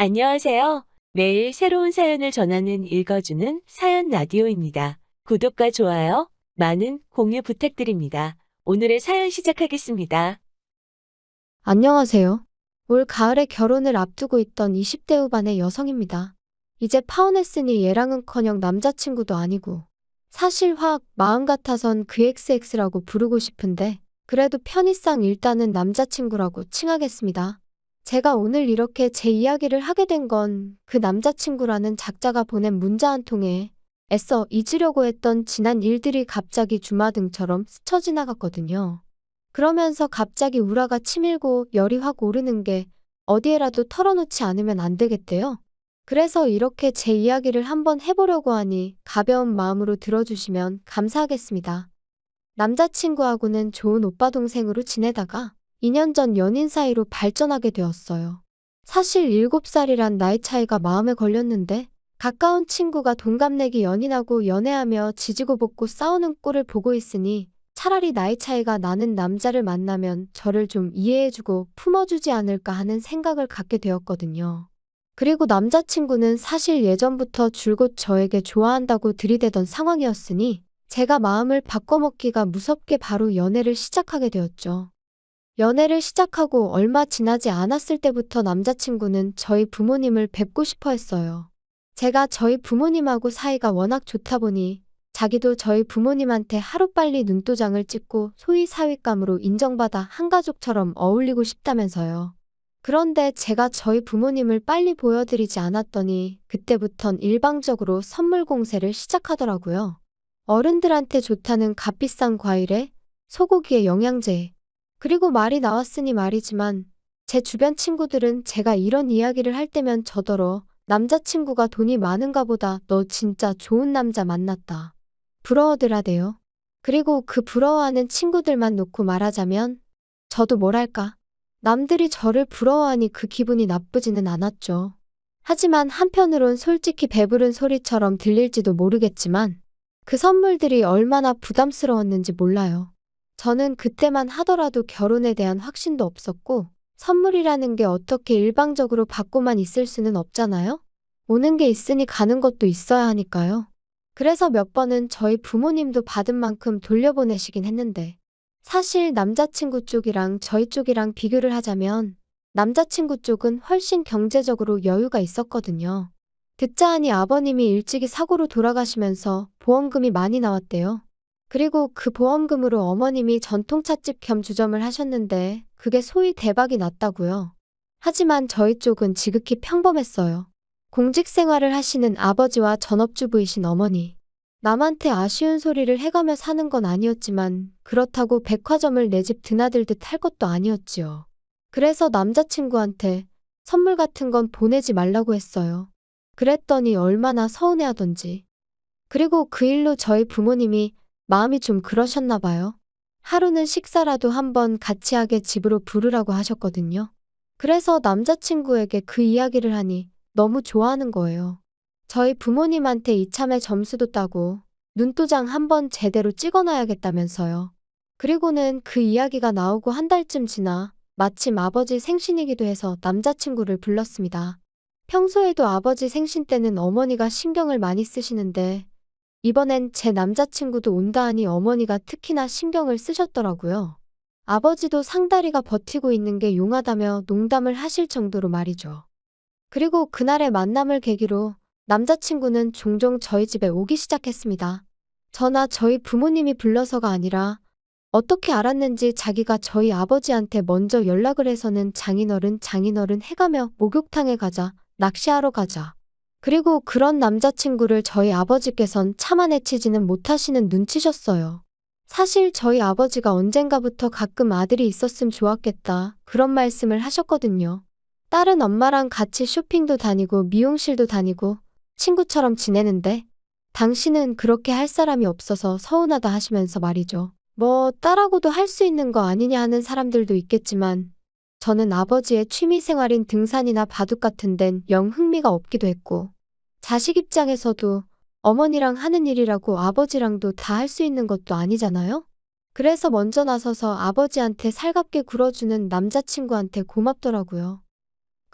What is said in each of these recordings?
안녕하세요. 매일 새로운 사연을 전하는 읽어주는 사연 라디오입니다. 구독과 좋아요, 많은 공유 부탁드립니다. 오늘의 사연 시작하겠습니다. 안녕하세요. 올 가을에 결혼을 앞두고 있던 20대 후반의 여성입니다. 이제 파혼했으니 얘랑은커녕 남자친구도 아니고 사실 확 마음 같아선 그 XX라고 부르고 싶은데 그래도 편의상 일단은 남자친구라고 칭하겠습니다. 제가 오늘 이렇게 제 이야기를 하게 된 건 그 남자친구라는 작자가 보낸 문자 한 통에 애써 잊으려고 했던 지난 일들이 갑자기 주마등처럼 스쳐 지나갔거든요. 그러면서 갑자기 우라가 치밀고 열이 확 오르는 게 어디에라도 털어놓지 않으면 안 되겠대요. 그래서 이렇게 제 이야기를 한번 해보려고 하니 가벼운 마음으로 들어주시면 감사하겠습니다. 남자친구하고는 좋은 오빠 동생으로 지내다가 2년 전 연인 사이로 발전하게 되었어요. 사실 7살이란 나이 차이가 마음에 걸렸는데 가까운 친구가 동갑내기 연인하고 연애하며 지지고 볶고 싸우는 꼴을 보고 있으니 차라리 나이 차이가 나는 남자를 만나면 저를 좀 이해해주고 품어주지 않을까 하는 생각을 갖게 되었거든요. 그리고 남자친구는 사실 예전부터 줄곧 저에게 좋아한다고 들이대던 상황이었으니 제가 마음을 바꿔먹기가 무섭게 바로 연애를 시작하게 되었죠. 연애를 시작하고 얼마 지나지 않았을 때부터 남자친구는 저희 부모님을 뵙고 싶어 했어요. 제가 저희 부모님하고 사이가 워낙 좋다 보니 자기도 저희 부모님한테 하루빨리 눈도장을 찍고 소위 사윗감으로 인정받아 한가족처럼 어울리고 싶다면서요. 그런데 제가 저희 부모님을 빨리 보여드리지 않았더니 그때부턴 일방적으로 선물 공세를 시작하더라고요. 어른들한테 좋다는 값비싼 과일에 소고기에 영양제에 그리고 말이 나왔으니 말이지만 제 주변 친구들은 제가 이런 이야기를 할 때면 저더러 남자친구가 돈이 많은가 보다 너 진짜 좋은 남자 만났다. 부러워들 하대요. 그리고 그 부러워하는 친구들만 놓고 말하자면 저도 뭐랄까 남들이 저를 부러워하니 그 기분이 나쁘지는 않았죠. 하지만 한편으론 솔직히 배부른 소리처럼 들릴지도 모르겠지만 그 선물들이 얼마나 부담스러웠는지 몰라요. 저는 그때만 하더라도 결혼에 대한 확신도 없었고 선물이라는 게 어떻게 일방적으로 받고만 있을 수는 없잖아요? 오는 게 있으니 가는 것도 있어야 하니까요. 그래서 몇 번은 저희 부모님도 받은 만큼 돌려보내시긴 했는데 사실 남자친구 쪽이랑 저희 쪽이랑 비교를 하자면 남자친구 쪽은 훨씬 경제적으로 여유가 있었거든요. 듣자 하니 아버님이 일찍이 사고로 돌아가시면서 보험금이 많이 나왔대요. 그리고 그 보험금으로 어머님이 전통찻집 겸 주점을 하셨는데 그게 소위 대박이 났다고요. 하지만 저희 쪽은 지극히 평범했어요. 공직 생활을 하시는 아버지와 전업주부이신 어머니. 남한테 아쉬운 소리를 해가며 사는 건 아니었지만 그렇다고 백화점을 내 집 드나들듯 할 것도 아니었지요. 그래서 남자친구한테 선물 같은 건 보내지 말라고 했어요. 그랬더니 얼마나 서운해하던지. 그리고 그 일로 저희 부모님이 마음이 좀 그러셨나 봐요. 하루는 식사라도 한번 같이 하게 집으로 부르라고 하셨거든요. 그래서 남자친구에게 그 이야기를 하니 너무 좋아하는 거예요. 저희 부모님한테 이참에 점수도 따고 눈도장 한번 제대로 찍어놔야겠다면서요. 그리고는 그 이야기가 나오고 한 달쯤 지나 마침 아버지 생신이기도 해서 남자친구를 불렀습니다. 평소에도 아버지 생신 때는 어머니가 신경을 많이 쓰시는데 이번엔 제 남자친구도 온다 하니 어머니가 특히나 신경을 쓰셨더라고요. 아버지도 상다리가 버티고 있는 게 용하다며 농담을 하실 정도로 말이죠. 그리고 그날의 만남을 계기로 남자친구는 종종 저희 집에 오기 시작했습니다. 저나 저희 부모님이 불러서가 아니라 어떻게 알았는지 자기가 저희 아버지한테 먼저 연락을 해서는 장인어른 해가며 목욕탕에 가자, 낚시하러 가자. 그리고 그런 남자친구를 저희 아버지께선 참아내치지는 못하시는 눈치셨어요. 사실 저희 아버지가 언젠가부터 가끔 아들이 있었으면 좋았겠다 그런 말씀을 하셨거든요. 딸은 엄마랑 같이 쇼핑도 다니고 미용실도 다니고 친구처럼 지내는데 당신은 그렇게 할 사람이 없어서 서운하다 하시면서 말이죠. 뭐 딸하고도 할 수 있는 거 아니냐 하는 사람들도 있겠지만 저는 아버지의 취미생활인 등산이나 바둑 같은 데는 영 흥미가 없기도 했고 자식 입장에서도 어머니랑 하는 일이라고 아버지랑도 다 할 수 있는 것도 아니잖아요? 그래서 먼저 나서서 아버지한테 살갑게 굴어주는 남자친구한테 고맙더라고요.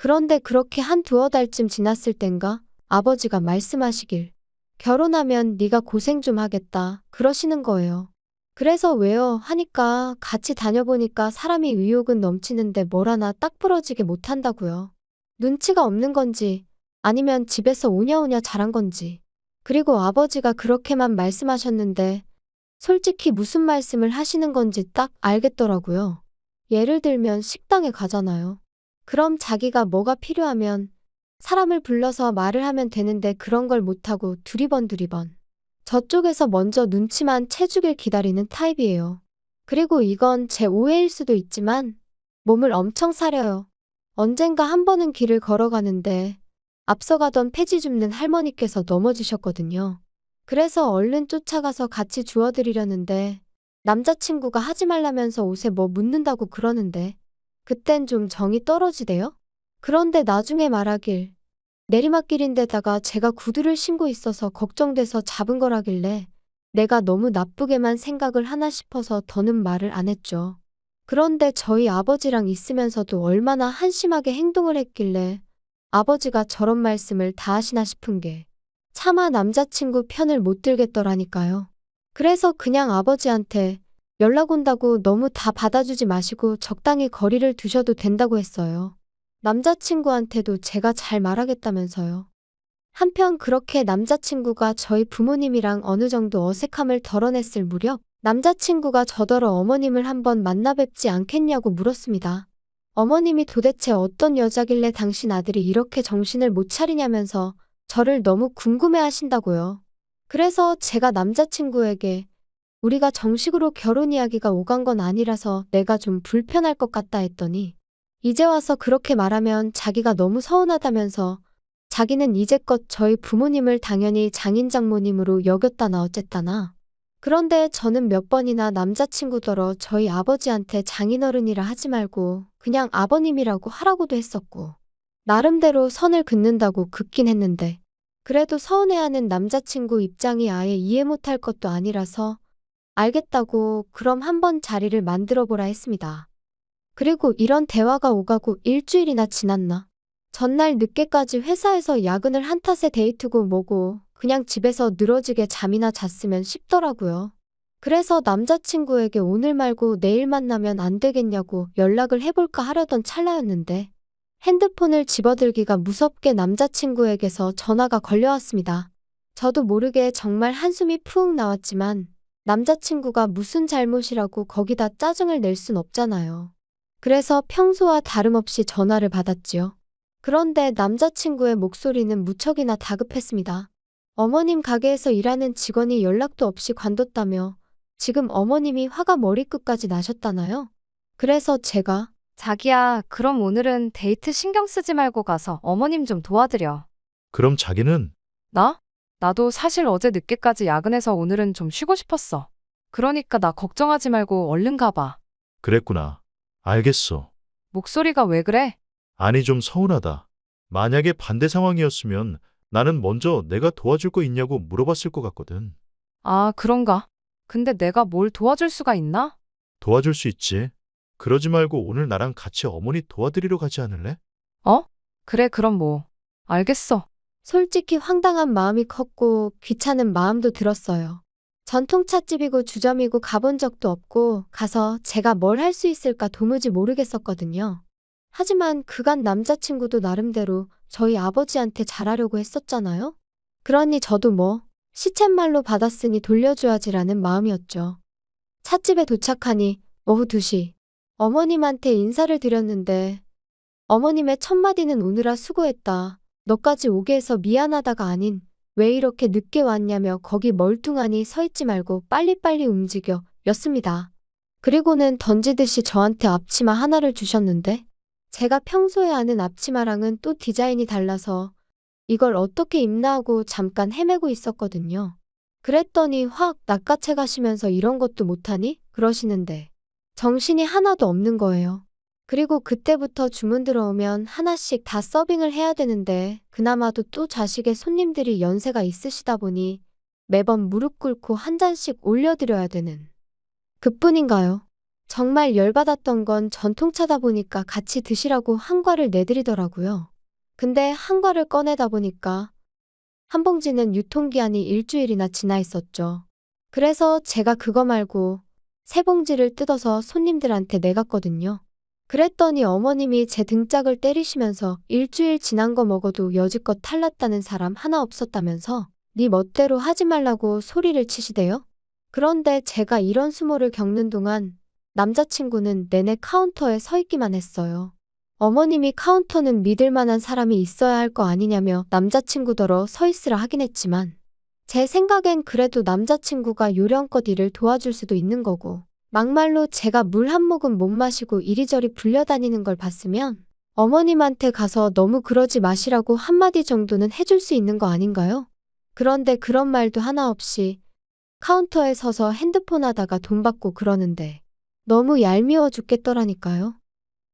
그런데 그렇게 한 두어 달쯤 지났을 땐가 아버지가 말씀하시길 결혼하면 네가 고생 좀 하겠다 그러시는 거예요. 그래서 왜요 하니까 같이 다녀보니까 사람이 의욕은 넘치는데 뭘 하나 딱 부러지게 못한다고요. 눈치가 없는 건지 아니면 집에서 오냐오냐 자란 건지. 그리고 아버지가 그렇게만 말씀하셨는데 솔직히 무슨 말씀을 하시는 건지 딱 알겠더라고요. 예를 들면 식당에 가잖아요. 그럼 자기가 뭐가 필요하면 사람을 불러서 말을 하면 되는데 그런 걸 못하고 두리번 저쪽에서 먼저 눈치만 채주길 기다리는 타입이에요. 그리고 이건 제 오해일 수도 있지만 몸을 엄청 사려요. 언젠가 한 번은 길을 걸어가는데 앞서가던 폐지 줍는 할머니께서 넘어지셨거든요. 그래서 얼른 쫓아가서 같이 주워드리려는데 남자친구가 하지 말라면서 옷에 뭐 묻는다고 그러는데 그땐 좀 정이 떨어지대요. 그런데 나중에 말하길 내리막길인데다가 제가 구두를 신고 있어서 걱정돼서 잡은 거라길래 내가 너무 나쁘게만 생각을 하나 싶어서 더는 말을 안 했죠. 그런데 저희 아버지랑 있으면서도 얼마나 한심하게 행동을 했길래 아버지가 저런 말씀을 다 하시나 싶은 게 차마 남자친구 편을 못 들겠더라니까요. 그래서 그냥 아버지한테 연락 온다고 너무 다 받아주지 마시고 적당히 거리를 두셔도 된다고 했어요. 남자친구한테도 제가 잘 말하겠다면서요. 한편 그렇게 남자친구가 저희 부모님이랑 어느 정도 어색함을 덜어냈을 무렵 남자친구가 저더러 어머님을 한번 만나 뵙지 않겠냐고 물었습니다. 어머님이 도대체 어떤 여자길래 당신 아들이 이렇게 정신을 못 차리냐면서 저를 너무 궁금해 하신다고요. 그래서 제가 남자친구에게 우리가 정식으로 결혼 이야기가 오간 건 아니라서 내가 좀 불편할 것 같다 했더니 이제 와서 그렇게 말하면 자기가 너무 서운하다면서 자기는 이제껏 저희 부모님을 당연히 장인 장모님으로 여겼다나 어쨌다나. 그런데 저는 몇 번이나 남자친구더러 저희 아버지한테 장인어른이라 하지 말고 그냥 아버님이라고 하라고도 했었고 나름대로 선을 긋는다고 긋긴 했는데 그래도 서운해하는 남자친구 입장이 아예 이해 못할 것도 아니라서 알겠다고 그럼 한번 자리를 만들어 보라 했습니다. 그리고 이런 대화가 오가고 일주일이나 지났나? 전날 늦게까지 회사에서 야근을 한 탓에 데이트고 뭐고 그냥 집에서 늘어지게 잠이나 잤으면 싶더라고요. 그래서 남자친구에게 오늘 말고 내일 만나면 안 되겠냐고 연락을 해볼까 하려던 찰나였는데 핸드폰을 집어들기가 무섭게 남자친구에게서 전화가 걸려왔습니다. 저도 모르게 정말 한숨이 푹 나왔지만 남자친구가 무슨 잘못이라고 거기다 짜증을 낼 순 없잖아요. 그래서 평소와 다름없이 전화를 받았지요. 그런데 남자친구의 목소리는 무척이나 다급했습니다. 어머님 가게에서 일하는 직원이 연락도 없이 관뒀다며 지금 어머님이 화가 머리끝까지 나셨다나요? 그래서 제가 자기야, 그럼 오늘은 데이트 신경 쓰지 말고 가서 어머님 좀 도와드려. 그럼 자기는 나? 나도 사실 어제 늦게까지 야근해서 오늘은 좀 쉬고 싶었어. 그러니까 나 걱정하지 말고 얼른 가봐. 그랬구나. 알겠어. 목소리가 왜 그래? 아니 좀 서운하다. 만약에 반대 상황이었으면 나는 먼저 내가 도와줄 거 있냐고 물어봤을 것 같거든. 아, 그런가? 근데 내가 뭘 도와줄 수가 있나? 도와줄 수 있지. 그러지 말고 오늘 나랑 같이 어머니 도와드리러 가지 않을래? 어? 그래, 그럼 뭐. 알겠어. 솔직히 황당한 마음이 컸고 귀찮은 마음도 들었어요. 전통찻집이고 주점이고 가본 적도 없고 가서 제가 뭘 할 수 있을까 도무지 모르겠었거든요. 하지만 그간 남자친구도 나름대로 저희 아버지한테 잘하려고 했었잖아요. 그러니 저도 뭐 시쳇말로 받았으니 돌려줘야지라는 마음이었죠. 찻집에 도착하니 오후 2시 어머님한테 인사를 드렸는데 어머님의 첫마디는 오느라 수고했다. 너까지 오게 해서 미안하다가 아닌 왜 이렇게 늦게 왔냐며 거기 멀뚱하니 서 있지 말고 빨리빨리 움직여 였습니다. 그리고는 던지듯이 저한테 앞치마 하나를 주셨는데 제가 평소에 아는 앞치마랑은 또 디자인이 달라서 이걸 어떻게 입나 하고 잠깐 헤매고 있었거든요. 그랬더니 확 낚아채 가시면서 이런 것도 못하니? 그러시는데 정신이 하나도 없는 거예요. 그리고 그때부터 주문 들어오면 하나씩 다 서빙을 해야 되는데 그나마도 또 자식의 손님들이 연세가 있으시다 보니 매번 무릎 꿇고 한 잔씩 올려드려야 되는 그뿐인가요? 정말 열받았던 건 전통차다 보니까 같이 드시라고 한과를 내드리더라고요. 근데 한과를 꺼내다 보니까 한 봉지는 유통기한이 일주일이나 지나 있었죠. 그래서 제가 그거 말고 세 봉지를 뜯어서 손님들한테 내갔거든요. 그랬더니 어머님이 제 등짝을 때리시면서 일주일 지난 거 먹어도 여지껏 탈났다는 사람 하나 없었다면서 네 멋대로 하지 말라고 소리를 치시대요. 그런데 제가 이런 수모를 겪는 동안 남자친구는 내내 카운터에 서 있기만 했어요. 어머님이 카운터는 믿을 만한 사람이 있어야 할 거 아니냐며 남자친구더러 서 있으라 하긴 했지만 제 생각엔 그래도 남자친구가 요령껏 일을 도와줄 수도 있는 거고 막말로 제가 물 한 모금 못 마시고 이리저리 불려다니는 걸 봤으면 어머님한테 가서 너무 그러지 마시라고 한마디 정도는 해줄 수 있는 거 아닌가요? 그런데 그런 말도 하나 없이 카운터에 서서 핸드폰 하다가 돈 받고 그러는데 너무 얄미워 죽겠더라니까요.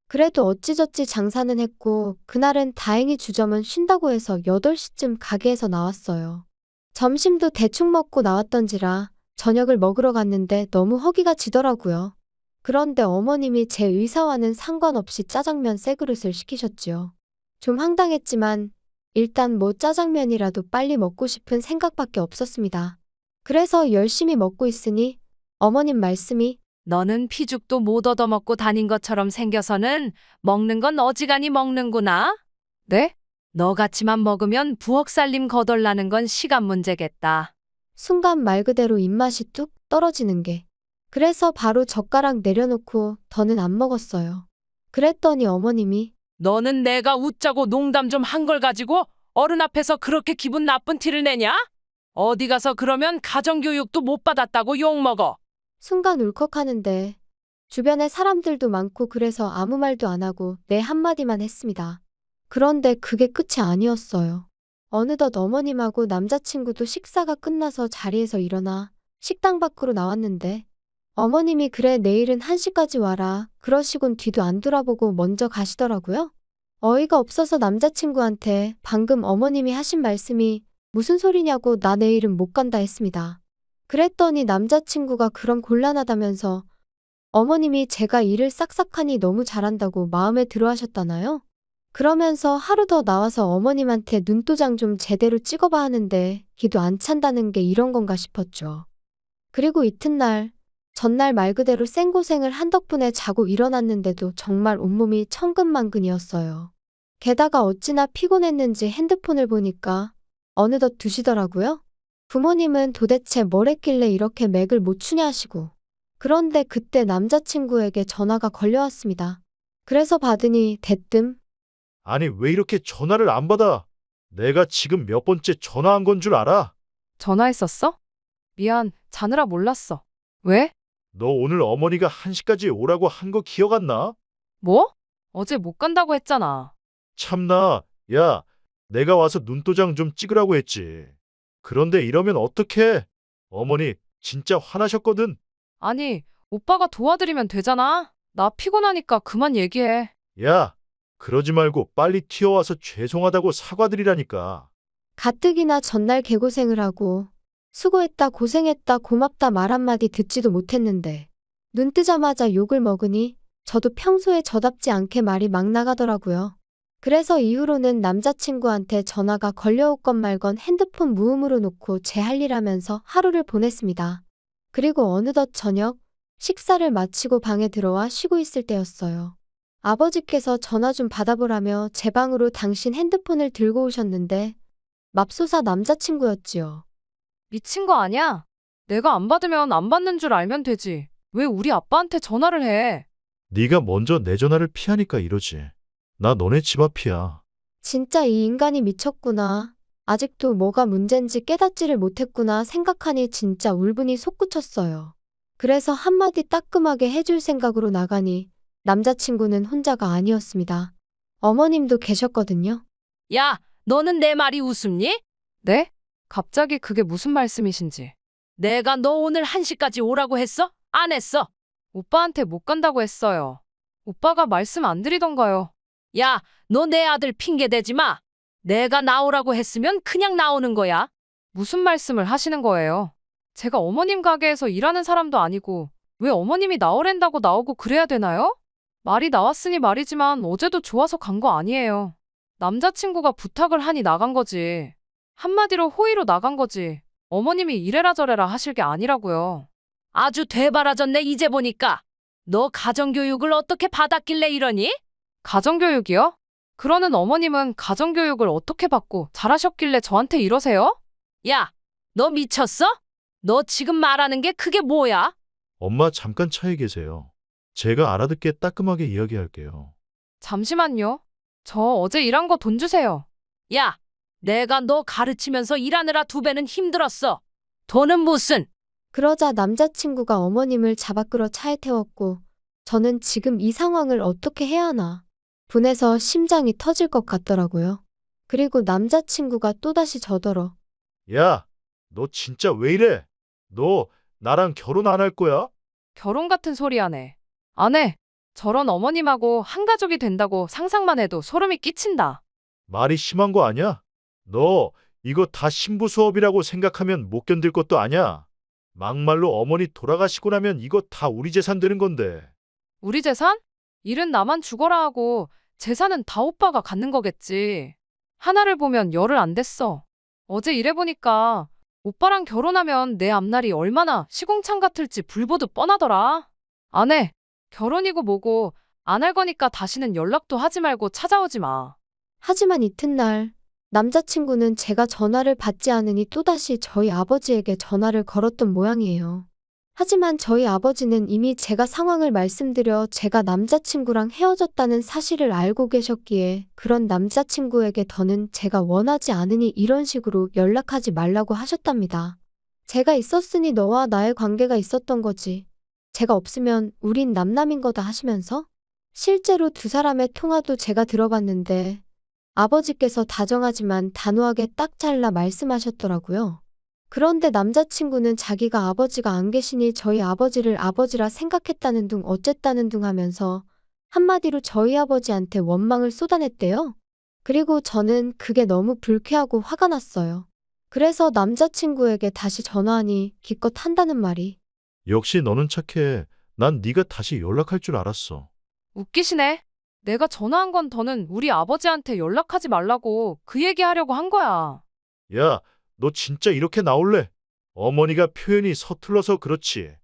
그래도 어찌저찌 장사는 했고 그날은 다행히 주점은 쉰다고 해서 8시쯤 가게에서 나왔어요. 점심도 대충 먹고 나왔던지라 저녁을 먹으러 갔는데 너무 허기가 지더라고요. 그런데 어머님이 제 의사와는 상관없이 짜장면 세 그릇을 시키셨지요. 좀 황당했지만 일단 뭐 짜장면이라도 빨리 먹고 싶은 생각밖에 없었습니다. 그래서 열심히 먹고 있으니 어머님 말씀이 너는 피죽도 못 얻어먹고 다닌 것처럼 생겨서는 먹는 건 어지간히 먹는구나. 네? 너같이만 먹으면 부엌 살림 거덜나는 건 시간 문제겠다. 순간 말 그대로 입맛이 뚝 떨어지는 게. 그래서 바로 젓가락 내려놓고 더는 안 먹었어요. 그랬더니 어머님이 너는 내가 웃자고 농담 좀 한 걸 가지고 어른 앞에서 그렇게 기분 나쁜 티를 내냐? 어디 가서 그러면 가정교육도 못 받았다고 욕먹어. 순간 울컥하는데 주변에 사람들도 많고 그래서 아무 말도 안 하고 네 한마디만 했습니다. 그런데 그게 끝이 아니었어요. 어느덧 어머님하고 남자친구도 식사가 끝나서 자리에서 일어나 식당 밖으로 나왔는데 어머님이 그래 내일은 1시까지 와라 그러시곤 뒤도 안 돌아보고 먼저 가시더라고요. 어이가 없어서 남자친구한테 방금 어머님이 하신 말씀이 무슨 소리냐고 나 내일은 못 간다 했습니다. 그랬더니 남자친구가 그럼 곤란하다면서 어머님이 제가 일을 싹싹하니 너무 잘한다고 마음에 들어 하셨다나요? 그러면서 하루 더 나와서 어머님한테 눈도장 좀 제대로 찍어봐 하는데 기도 안 찬다는 게 이런 건가 싶었죠. 그리고 이튿날, 전날 말 그대로 생고생을 한 덕분에 자고 일어났는데도 정말 온몸이 천근만근이었어요. 게다가 어찌나 피곤했는지 핸드폰을 보니까 어느덧 2시더라고요. 부모님은 도대체 뭘 했길래 이렇게 맥을 못 추냐 하시고. 그런데 그때 남자친구에게 전화가 걸려왔습니다. 그래서 받으니 대뜸 아니, 왜 이렇게 전화를 안 받아? 내가 지금 몇 번째 전화한 건 줄 알아? 전화했었어? 미안, 자느라 몰랐어. 왜? 너 오늘 어머니가 1시까지 오라고 한 거 기억 안 나? 뭐? 어제 못 간다고 했잖아. 참나, 야, 내가 와서 눈도장 좀 찍으라고 했지. 그런데 이러면 어떡해? 어머니 진짜 화나셨거든. 아니, 오빠가 도와드리면 되잖아. 나 피곤하니까 그만 얘기해. 야, 그러지 말고 빨리 튀어와서 죄송하다고 사과드리라니까. 가뜩이나 전날 개고생을 하고 수고했다 고생했다 고맙다 말 한마디 듣지도 못했는데 눈 뜨자마자 욕을 먹으니 저도 평소에 저답지 않게 말이 막 나가더라고요. 그래서 이후로는 남자친구한테 전화가 걸려오건 말건 핸드폰 무음으로 놓고 제 할 일 하면서 하루를 보냈습니다. 그리고 어느덧 저녁 식사를 마치고 방에 들어와 쉬고 있을 때였어요. 아버지께서 전화 좀 받아보라며 제 방으로 당신 핸드폰을 들고 오셨는데 맙소사 남자친구였지요. 미친 거 아니야? 내가 안 받으면 안 받는 줄 알면 되지. 왜 우리 아빠한테 전화를 해? 네가 먼저 내 전화를 피하니까 이러지. 나 너네 집 앞이야. 진짜 이 인간이 미쳤구나. 아직도 뭐가 문제인지 깨닫지를 못했구나 생각하니 진짜 울분이 솟구쳤어요. 그래서 한마디 따끔하게 해줄 생각으로 나가니 남자친구는 혼자가 아니었습니다. 어머님도 계셨거든요. 야, 너는 내 말이 웃음니? 네? 갑자기 그게 무슨 말씀이신지. 내가 너 오늘 1시까지 오라고 했어? 안 했어? 오빠한테 못 간다고 했어요. 오빠가 말씀 안 드리던가요. 야, 너 내 아들 핑계 대지 마. 내가 나오라고 했으면 그냥 나오는 거야. 무슨 말씀을 하시는 거예요? 제가 어머님 가게에서 일하는 사람도 아니고 왜 어머님이 나오랜다고 나오고 그래야 되나요? 말이 나왔으니 말이지만 어제도 좋아서 간 거 아니에요. 남자친구가 부탁을 하니 나간 거지. 한마디로 호의로 나간 거지. 어머님이 이래라 저래라 하실 게 아니라고요. 아주 되바라졌네 이제 보니까. 너 가정교육을 어떻게 받았길래 이러니? 가정교육이요? 그러는 어머님은 가정교육을 어떻게 받고 잘하셨길래 저한테 이러세요? 야, 너 미쳤어? 너 지금 말하는 게 그게 뭐야? 엄마 잠깐 차에 계세요. 제가 알아듣게 따끔하게 이야기할게요. 잠시만요. 저 어제 일한 거 돈 주세요. 야, 내가 너 가르치면서 일하느라 2배는 힘들었어. 돈은 무슨? 그러자 남자친구가 어머님을 잡아 끌어 차에 태웠고 저는 지금 이 상황을 어떻게 해야 하나 분해서 심장이 터질 것 같더라고요. 그리고 남자친구가 또다시 저더러 야, 너 진짜 왜 이래? 너 나랑 결혼 안 할 거야? 결혼 같은 소리 하네. 안 해. 저런 어머님하고 한 가족이 된다고 상상만 해도 소름이 끼친다. 말이 심한 거 아니야? 너 이거 다 신부 수업이라고 생각하면 못 견딜 것도 아니야. 막말로 어머니 돌아가시고 나면 이거 다 우리 재산 되는 건데. 우리 재산? 일은 나만 죽어라 하고 재산은 다 오빠가 갖는 거겠지. 하나를 보면 열을 안 댔어. 어제 일해보니까 오빠랑 결혼하면 내 앞날이 얼마나 시궁창 같을지 불보듯 뻔하더라. 안 해. 결혼이고 뭐고 안 할 거니까 다시는 연락도 하지 말고 찾아오지 마. 하지만 이튿날 남자친구는 제가 전화를 받지 않으니 또다시 저희 아버지에게 전화를 걸었던 모양이에요. 하지만 저희 아버지는 이미 제가 상황을 말씀드려 제가 남자친구랑 헤어졌다는 사실을 알고 계셨기에 그런 남자친구에게 더는 제가 원하지 않으니 이런 식으로 연락하지 말라고 하셨답니다. 제가 있었으니 너와 나의 관계가 있었던 거지. 제가 없으면 우린 남남인 거다 하시면서 실제로 두 사람의 통화도 제가 들어봤는데 아버지께서 다정하지만 단호하게 딱 잘라 말씀하셨더라고요. 그런데 남자친구는 자기가 아버지가 안 계시니 저희 아버지를 아버지라 생각했다는 둥 어쨌다는 둥 하면서 한마디로 저희 아버지한테 원망을 쏟아냈대요. 그리고 저는 그게 너무 불쾌하고 화가 났어요. 그래서 남자친구에게 다시 전화하니 기껏 한다는 말이 역시 너는 착해. 난 네가 다시 연락할 줄 알았어. 웃기시네. 내가 전화한 건 더는 우리 아버지한테 연락하지 말라고 그 얘기하려고 한 거야. 야, 너 진짜 이렇게 나올래? 어머니가 표현이 서툴러서 그렇지.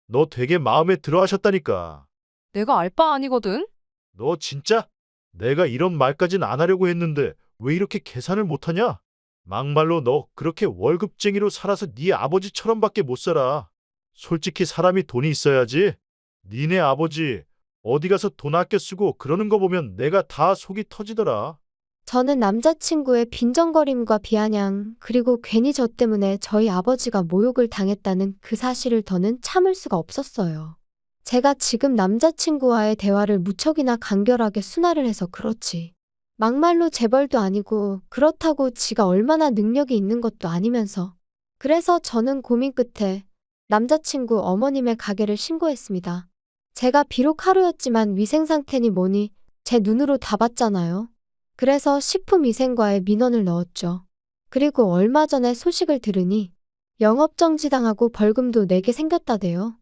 너 되게 마음에 들어 하셨다니까. 내가 알 바 아니거든? 너 진짜? 내가 이런 말까진 안 하려고 했는데 왜 이렇게 계산을 못하냐? 막말로 너 그렇게 월급쟁이로 살아서 네 아버지처럼밖에 못 살아. 솔직히 사람이 돈이 있어야지. 니네 아버지 어디 가서 돈 아껴 쓰고 그러는 거 보면 내가 다 속이 터지더라. 저는 남자친구의 빈정거림과 비아냥 그리고 괜히 저 때문에 저희 아버지가 모욕을 당했다는 그 사실을 더는 참을 수가 없었어요. 제가 지금 남자친구와의 대화를 무척이나 간결하게 순화를 해서 그렇지. 막말로 재벌도 아니고 그렇다고 지가 얼마나 능력이 있는 것도 아니면서. 그래서 저는 고민 끝에 남자친구 어머님의 가게를 신고했습니다. 제가 비록 하루였지만 위생 상태니 뭐니 제 눈으로 다 봤잖아요. 그래서 식품위생과에 민원을 넣었죠. 그리고 얼마 전에 소식을 들으니 영업정지당하고 벌금도 내게 생겼다대요.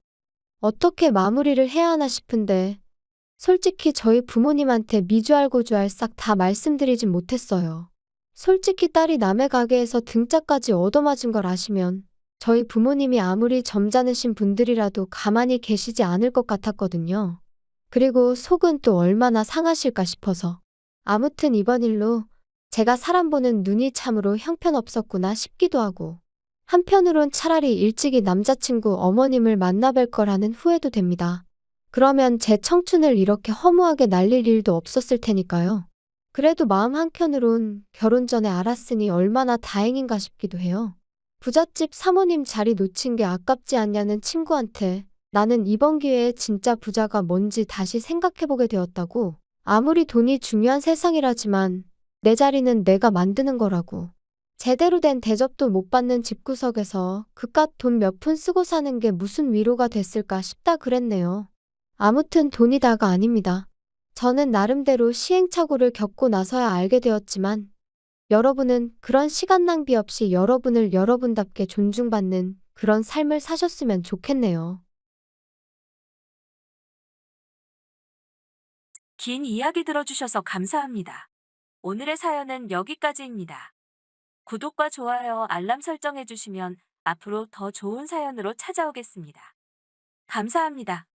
어떻게 마무리를 해야 하나 싶은데 솔직히 저희 부모님한테 미주알고주알 싹 다 말씀드리진 못했어요. 솔직히 딸이 남의 가게에서 등짝까지 얻어맞은 걸 아시면 저희 부모님이 아무리 점잖으신 분들이라도 가만히 계시지 않을 것 같았거든요. 그리고 속은 또 얼마나 상하실까 싶어서. 아무튼 이번 일로 제가 사람 보는 눈이 참으로 형편없었구나 싶기도 하고 한편으론 차라리 일찍이 남자친구 어머님을 만나뵐 거라는 후회도 됩니다. 그러면 제 청춘을 이렇게 허무하게 날릴 일도 없었을 테니까요. 그래도 마음 한켠으론 결혼 전에 알았으니 얼마나 다행인가 싶기도 해요. 부잣집 사모님 자리 놓친 게 아깝지 않냐는 친구한테 나는 이번 기회에 진짜 부자가 뭔지 다시 생각해보게 되었다고. 아무리 돈이 중요한 세상이라지만 내 자리는 내가 만드는 거라고. 제대로 된 대접도 못 받는 집구석에서 그깟 돈 몇 푼 쓰고 사는 게 무슨 위로가 됐을까 싶다 그랬네요. 아무튼 돈이 다가 아닙니다. 저는 나름대로 시행착오를 겪고 나서야 알게 되었지만 여러분은 그런 시간 낭비 없이 여러분을 여러분답게 존중받는 그런 삶을 사셨으면 좋겠네요. 긴 이야기 들어주셔서 감사합니다. 오늘의 사연은 여기까지입니다. 구독과 좋아요, 알람 설정해주시면 앞으로 더 좋은 사연으로 찾아오겠습니다. 감사합니다.